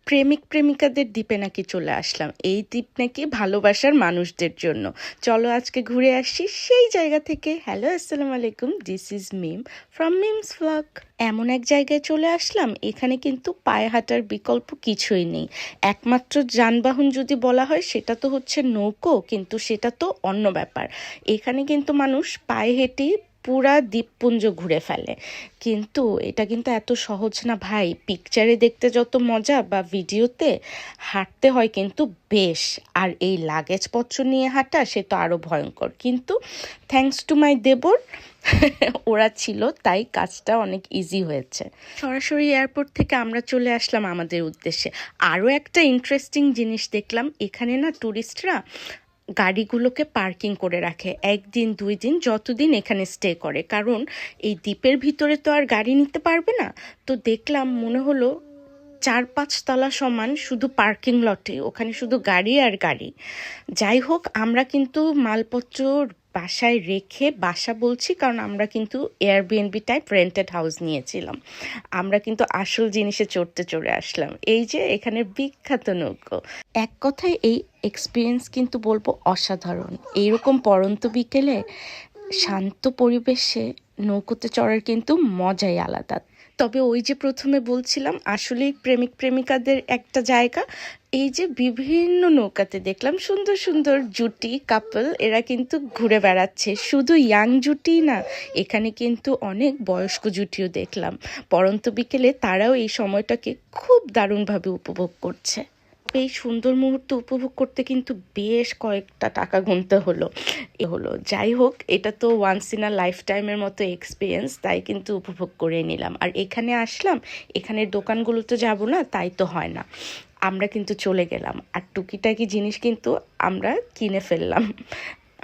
প্রেমিক প্রেমিকাদের দ্বীপে নাকি চলে আসলাম। এই দ্বীপ নাকি ভালোবাসার মানুষদের জন্য। চলো আজকে ঘুরে আসি সেই জায়গা থেকে। হ্যালো, আসসালামু আলাইকুম, this is Mim from Mim's vlog. এমন এক জায়গায় চলে আসলাম, এখানে কিন্তু পায়ে হাঁটার বিকল্প কিছুই নেই। একমাত্র যানবাহন যদি বলা হয় সেটা তো হচ্ছে নৌকো, কিন্তু সেটা তো অন্য ব্যাপার। এখানে কিন্তু মানুষ পায়ে হেঁটেই পুরা দ্বীপপুঞ্জ ঘুরে ফেলে। কিন্তু এটা কিন্তু এত সহজ না ভাই। পিকচারে দেখতে যত মজা বা ভিডিওতে, হাঁটতে হয় কিন্তু বেশ। আর এই লাগেজপত্র নিয়ে হাঁটা সে তো আরও ভয়ঙ্কর। কিন্তু থ্যাঙ্কস টু মাই দেবর ওরা ছিল, তাই কাজটা অনেক ইজি হয়েছে। সরাসরি এয়ারপোর্ট থেকে আমরা চলে আসলাম আমাদের উদ্দেশ্যে। আরও একটা ইন্টারেস্টিং জিনিস দেখলাম, এখানে না ট্যুরিস্টরা গাড়িগুলোকে পার্কিং করে রাখে 1 দিন 2 দিন, যতদিন এখানে স্টে করে। কারণ এই দ্বীপের ভিতরে তো আর গাড়ি নিতে পারবে না। তো দেখলাম, মনে হলো 4-5 তলা সমান শুধু পার্কিং লটে, ওখানে শুধু গাড়ি আর গাড়ি। যাই হোক, আমরা কিন্তু মালপত্র বাসায় রেখে, বাসা বলছি কারণ আমরা কিন্তু এয়ারবিএনবি টাইপ রেন্টেড হাউস নিয়েছিলাম। আমরা কিন্তু আসল জিনিসে চড়ে আসলাম। এই যে এখানে বিখ্যাত নৌকো। এক কথায় এই এক্সপিরিয়েন্স কিন্তু বলবো অসাধারণ। এইরকম পড়ন্ত বিকেলে শান্ত পরিবেশে নৌকোতে চড়ার কিন্তু মজাই আলাদা। তবে ওই যে প্রথমে বলছিলাম, আসলেই প্রেমিক প্রেমিকাদের একটা জায়গা। এই যে বিভিন্ন নৌকাতে দেখলাম সুন্দর সুন্দর জুটি, কাপল, এরা কিন্তু ঘুরে বেড়াচ্ছে। শুধু ইয়াং জুটি না, এখানে কিন্তু অনেক বয়স্ক জুটিও দেখলাম। পড়ন্ত বিকেলে তারাও এই সময়টাকে খুব দারুণভাবে উপভোগ করছে। এই সুন্দর মুহূর্ত উপভোগ করতে কিন্তু বেশ কয়েকটা টাকা গুনতে হলো। যাই হোক, এটা তো ওয়ান্স ইন আ লাইফ টাইমের মতো এক্সপিরিয়েন্স, তাই কিন্তু উপভোগ করে নিলাম। আর এখানে আসলাম, এখানের দোকানগুলো তো যাব না, তাই তো হয় না। আমরা কিন্তু চলে গেলাম আর টুকিটাকি জিনিস কিন্তু আমরা কিনে ফেললাম।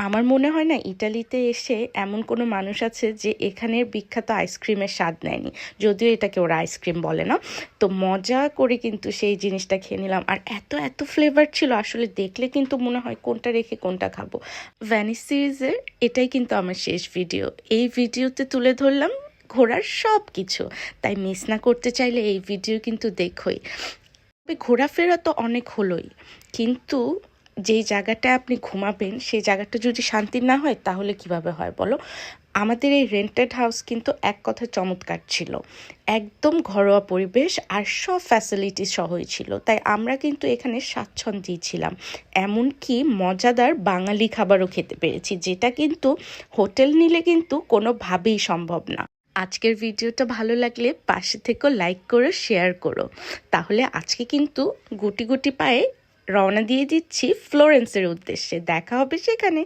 আমার মনে হয় না ইটালিতে এসে এমন কোনো মানুষ আছে যে এখানের বিখ্যাত আইসক্রিমের স্বাদ নেয়নি। যদিও এটাকে ওরা আইসক্রিম বলে না। তো মজা করে কিন্তু সেই জিনিসটা খেয়ে নিলাম। আর এত এত ফ্লেভার ছিল, আসলে দেখলে কিন্তু মনে হয় কোনটা রেখে কোনটা খাবো। ভ্যানিস সিরিজের এটাই কিন্তু আমার শেষ ভিডিও। এই ভিডিওতে তুলে ধরলাম ঘোরার সব কিছু, তাই মিস না করতে চাইলে এই ভিডিও কিন্তু দেখোই। ঘোরাফেরা তো অনেক হলোই, কিন্তু যেই জায়গাটায় আপনি ঘুমাবেন সেই জায়গাটা যদি শান্তির না হয় তাহলে কিভাবে হয় বলো। আমাদের এই রেন্টেড হাউস কিন্তু এক কথায় চমৎকার ছিল। একদম ঘরোয়া পরিবেশ আর সব ফ্যাসিলিটি সহই ছিল, তাই আমরা কিন্তু এখানে স্বাচ্ছন্দ্যেই ছিলাম। এমনকি মজাদার বাঙালি খাবারও খেতে পেরেছি, যেটা কিন্তু হোটেল নিলে কিন্তু কোনোভাবেই সম্ভব না। আজকের ভিডিওটা ভালো লাগলে পাশে থেকে লাইক করো, শেয়ার করো। তাহলে আজকে কিন্তু গুটি গুটি পায়ে রওনা দিয়ে দিচ্ছি ফ্লোরেন্সের উদ্দেশ্যে। দেখা হবে সেখানে।